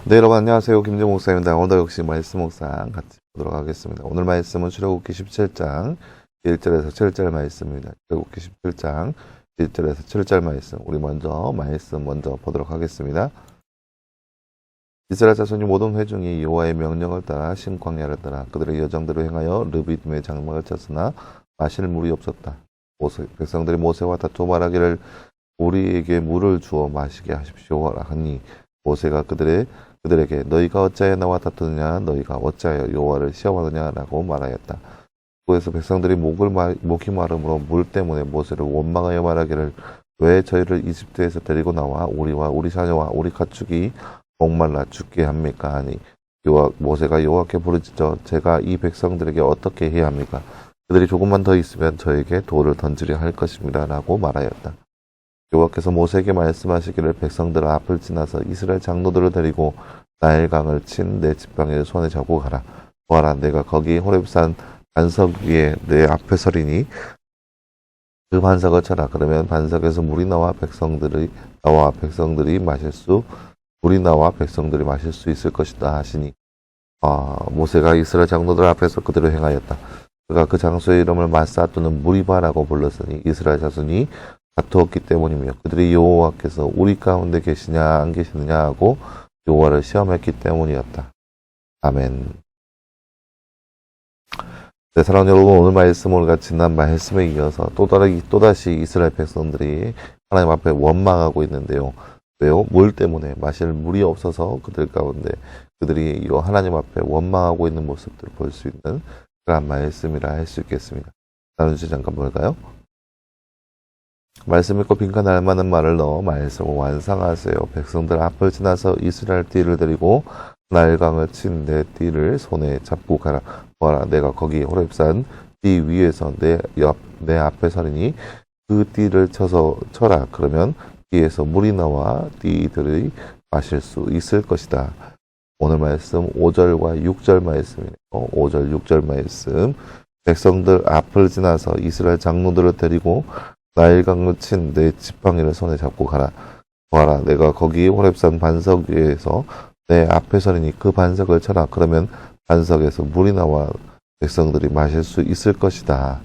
네, 여러분 안녕하세요. 김정목 목사입니다. 오늘 역시 말씀 묵상 같이 보도록 하겠습니다. 오늘 말씀은 출애굽기 17장 1절에서 7절 말씀입니다. 출애굽기 17장 1절에서 7절 말씀. 우리 말씀 보도록 하겠습니다. 이스라엘 자손이 모든 회중이 여호와의 명령을 따라 신광야를 따라 그들의 여정대로 행하여 르비딤의 장막을 쳤으나 마실 물이 없었다. 백성들이 모세와 다투어 말하기를 우리에게 물을 주어 마시게 하십시오 하니 모세가 그들에게 너희가 어찌하여 나와 다투느냐 너희가 어찌하여 여호와를 시험하느냐라고 말하였다. 그래서 백성들이 목이 마름으로 물 때문에 모세를 원망하여 말하기를 왜 저희를 이집트에서 데리고 나와 우리와 우리 자녀와 우리 가축이 목말라 죽게 합니까? 하니 모세가 여호와께 부르짖어 제가 이 백성들에게 어떻게 해야 합니까? 그들이 조금만 더 있으면 저에게 돌을 던지려 할 것입니다 라고 말하였다. 여호와께서 모세에게 말씀하시기를 백성들 앞을 지나서 이스라엘 장로들을 데리고 나일강을 친 내 지팡이를 손에 잡고 가라. 보아라, 내가 거기 호렙산 반석 위에 내 앞에 서리니 그 반석을 쳐라. 그러면 반석에서 물이 나와 백성들이 마실 수 있을 것이다 하시니 모세가 이스라엘 장로들 앞에서 그대로 행하였다. 그가 그 장소의 이름을 마사 또는 무리바라고 불렀으니 이스라엘 자손이 다투었기 때문이며 그들이 여호와께서 우리 가운데 계시냐 안 계시느냐 하고 여호와를 시험했기 때문이었다. 아멘. 네, 사랑하는 여러분, 오늘 말씀은 우리가 지난 말씀에 이어서 또다시 이스라엘 백성들이 하나님 앞에 원망하고 있는데요. 왜요? 물 때문에 마실 물이 없어서 그들 가운데 그들이 하나님 앞에 원망하고 있는 모습들을 볼 수 있는 그런 말씀이라 할 수 있겠습니다. 다른 주제 잠깐 볼까요? 말씀 읽고 빈칸 알맞는 말을 넣어 말씀을 완성하세요. 백성들 앞을 지나서 이스라엘 띠를 데리고 나일강을 친 내 띠를 손에 잡고 가라. 보아라, 내가 거기 호렙산 띠 위에서 내 앞에 서리니 그 띠를 쳐라. 그러면 띠에서 물이 나와 띠들이 마실 수 있을 것이다. 오늘 말씀 5절과 6절 말씀이네요. 5절, 6절 말씀. 백성들 앞을 지나서 이스라엘 장로들을 데리고 나일강을 친 내 지팡이를 손에 잡고 가라. 보아라, 내가 거기 호렙산 반석 위에서 내 앞에 서리니 그 반석을 쳐라. 그러면 반석에서 물이 나와 백성들이 마실 수 있을 것이다.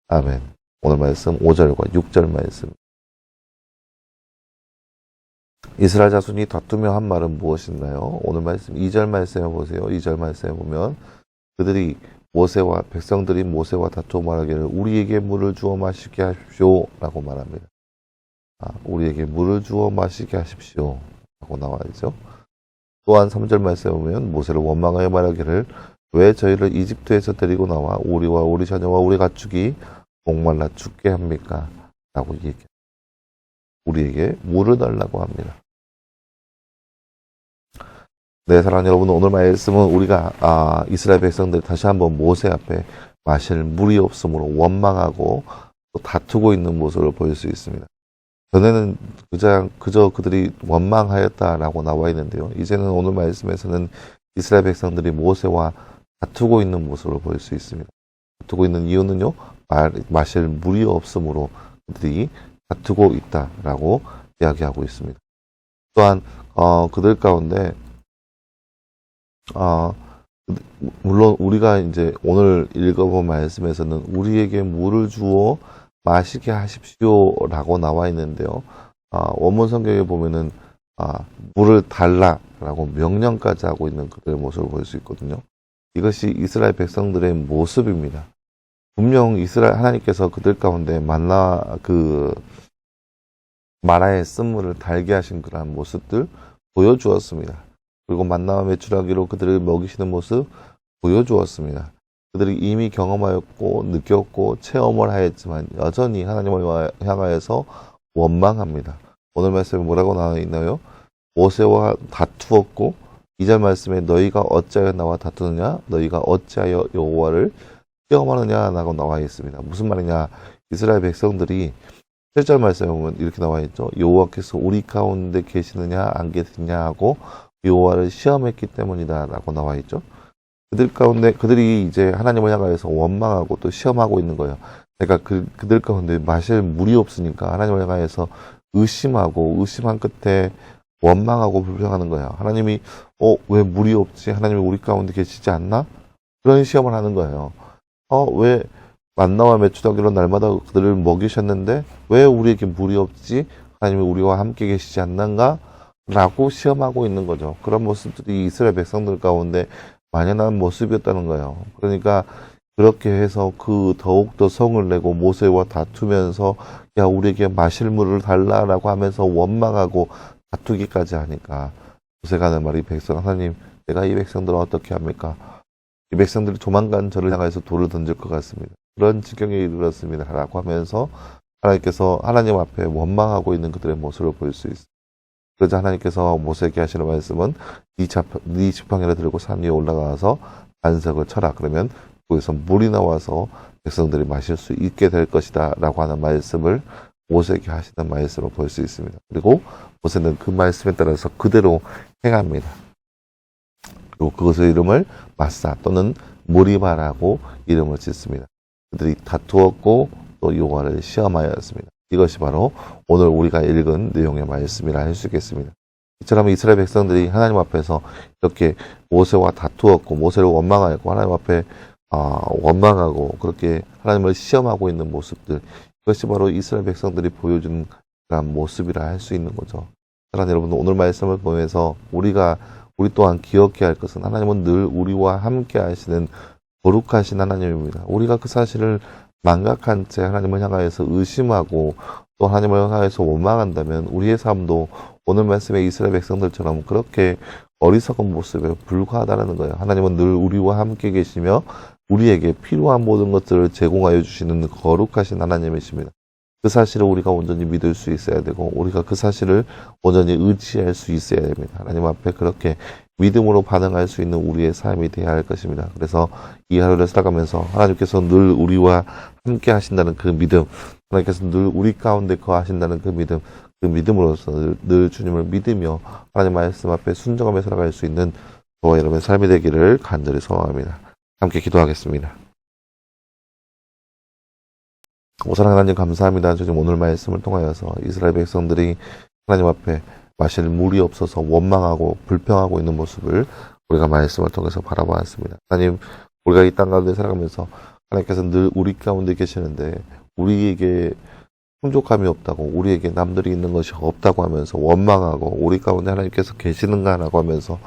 아멘. 오늘 말씀 5절과 6절 말씀. 이스라엘 자손이 다투며 한 말은 무엇인가요? 오늘 말씀 2절 말씀해 보세요. 2절 말씀해 보면 백성들이 모세와 다투어 말하기를 우리에게 물을 주어 마시게 하십시오 라고 말합니다. 우리에게 물을 주어 마시게 하십시오 라고 나와 있죠. 또한 3절 말씀에 보면 모세를 원망하여 말하기를 왜 저희를 이집트에서 데리고 나와 우리와 우리 자녀와 우리 가축이 목말라 죽게 합니까? 라고 얘기합니다. 우리에게 물을 달라고 합니다. 네, 사랑하는 여러분, 오늘 말씀은 우리가 이스라엘 백성들 다시 한번 모세 앞에 마실 물이 없으므로 원망하고 또 다투고 있는 모습을 볼 수 있습니다. 전에는 그저 그들이 원망하였다라고 나와 있는데요. 이제는 오늘 말씀에서는 이스라엘 백성들이 모세와 다투고 있는 모습을 볼 수 있습니다. 다투고 있는 이유는요, 마실 물이 없으므로 그들이 다투고 있다라고 이야기하고 있습니다. 또한 그들 가운데 물론 우리가 이제 오늘 읽어본 말씀에서는 우리에게 물을 주어 마시게 하십시오라고 나와 있는데요. 원문 성경에 보면은 물을 달라라고 명령까지 하고 있는 그들의 모습을 볼 수 있거든요. 이것이 이스라엘 백성들의 모습입니다. 분명 이스라엘 하나님께서 그들 가운데 마라의 쓴물을 달게 하신 그러한 모습들 보여주었습니다. 그리고 만나와 메추라기로 그들을 먹이시는 모습 보여주었습니다. 그들이 이미 경험하였고 느꼈고 체험을 하였지만 여전히 하나님을 향하여서 원망합니다. 오늘 말씀에 뭐라고 나와 있나요? 모세와 다투었고 2절 말씀에 너희가 어찌하여 나와 다투느냐? 너희가 어찌하여 여호와를 시험하느냐라고 나와 있습니다. 무슨 말이냐? 이스라엘 백성들이 7절 말씀에 보면 이렇게 나와 있죠. 여호와께서 우리 가운데 계시느냐 안 계시느냐 하고 여호와를 시험했기 때문이다 라고 나와 있죠. 그들이 이제 하나님을 향하여서 원망하고 또 시험하고 있는 거예요. 그러니까 그들 가운데 마실 물이 없으니까 하나님을 향하여서 의심한 끝에 원망하고 불평하는 거예요. 하나님이 왜 물이 없지? 하나님이 우리 가운데 계시지 않나? 그런 시험을 하는 거예요. 왜 만나와 메추라기로 날마다 그들을 먹이셨는데 왜 우리에게 물이 없지? 하나님이 우리와 함께 계시지 않는가? 라고 시험하고 있는 거죠. 그런 모습들이 이스라엘 백성들 가운데 만연한 모습이었다는 거예요. 그러니까 그렇게 해서 더욱더 성을 내고 모세와 다투면서 야 우리에게 마실 물을 달라라고 하면서 원망하고 다투기까지 하니까 모세가 하는 말이 백성 하나님 내가 이 백성들을 어떻게 합니까? 이 백성들이 조만간 저를 향해서 돌을 던질 것 같습니다. 그런 지경에 이르렀습니다. 라고 하면서 하나님께서 하나님 앞에 원망하고 있는 그들의 모습을 볼 수 있습니다. 그러자 하나님께서 모세에게 하시는 말씀은 네 지팡이를 들고 산 위에 올라가서 반석을 쳐라. 그러면 거기서 물이 나와서 백성들이 마실 수 있게 될 것이다. 라고 하는 말씀을 모세에게 하시는 말씀을 볼 수 있습니다. 그리고 모세는 그 말씀에 따라서 그대로 행합니다. 그리고 그것의 이름을 마사 또는 모리바라고 이름을 짓습니다. 그들이 다투었고 또 여호와를 시험하였습니다. 이것이 바로 오늘 우리가 읽은 내용의 말씀이라 할 수 있겠습니다. 이처럼 이스라엘 백성들이 하나님 앞에서 이렇게 모세와 다투었고 모세를 원망하였고 하나님 앞에 원망하고 그렇게 하나님을 시험하고 있는 모습들 이것이 바로 이스라엘 백성들이 보여준 그런 모습이라 할 수 있는 거죠. 사랑하는 여러분 오늘 말씀을 보면서 우리 또한 기억해야 할 것은 하나님은 늘 우리와 함께 하시는 거룩하신 하나님입니다. 우리가 그 사실을 망각한 채 하나님을 향하여서 의심하고 또 하나님을 향하여서 원망한다면 우리의 삶도 오늘 말씀의 이스라엘 백성들처럼 그렇게 어리석은 모습에 불과하다는 거예요. 하나님은 늘 우리와 함께 계시며 우리에게 필요한 모든 것들을 제공하여 주시는 거룩하신 하나님이십니다. 그 사실을 우리가 온전히 믿을 수 있어야 되고 우리가 그 사실을 온전히 의지할 수 있어야 됩니다. 하나님 앞에 그렇게 믿음으로 반응할 수 있는 우리의 삶이 되어야 할 것입니다. 그래서 이 하루를 살아가면서 하나님께서 늘 우리와 함께 하신다는 그 믿음, 하나님께서 늘 우리 가운데 거하신다는 그 믿음, 그 믿음으로서 늘 주님을 믿으며 하나님 말씀 앞에 순종하며 살아갈 수 있는 저와 여러분의 삶이 되기를 간절히 소망합니다. 함께 기도하겠습니다. 오사랑 하나님 감사합니다. 주님 오늘 말씀을 통하여서 이스라엘 백성들이 하나님 앞에 마실 물이 없어서 원망하고 불평하고 있는 모습을 우리가 말씀을 통해서 바라보았습니다. 하나님 우리가 이 땅 가운데 살아가면서 하나님께서 늘 우리 가운데 계시는데 우리에게 풍족함이 없다고 우리에게 남들이 있는 것이 없다고 하면서 원망하고 우리 가운데 하나님께서 계시는가라고 하면서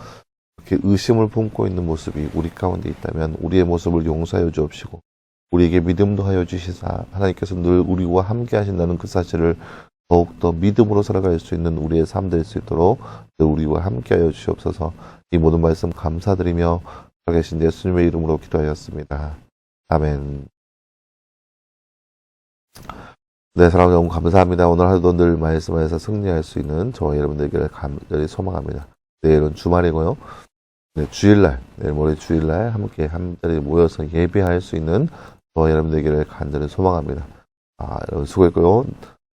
이렇게 의심을 품고 있는 모습이 우리 가운데 있다면 우리의 모습을 용서하여 주옵시고 우리에게 믿음도 하여 주시사 하나님께서 늘 우리와 함께 하신다는 그 사실을 더욱더 믿음으로 살아갈 수 있는 우리의 삶 될 수 있도록 늘 우리와 함께 하여 주시옵소서. 이 모든 말씀 감사드리며 살아계신 예수님의 이름으로 기도하였습니다. 아멘. 네, 사랑하는 여러분 감사합니다. 오늘 하루도 늘 말씀에서 승리할 수 있는 저와 여러분들에게 간절히 소망합니다. 내일은 주말이고요. 네, 주일날, 내일 모레 주일날 함께 한 자리에 모여서 예배할 수 있는 저와 여러분들에게 간절히 소망합니다. 여러분 수고했고요.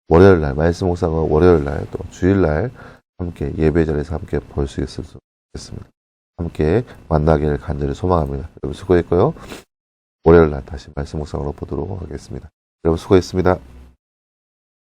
월요일날, 말씀 묵상은 월요일날 또 주일날 함께 예배 자리에서 함께 볼 수 있겠습니다. 함께 만나기를 간절히 소망합니다. 여러분 수고했고요. 월요일날 다시 말씀 묵상으로 보도록 하겠습니다. 여러분 수고했습니다.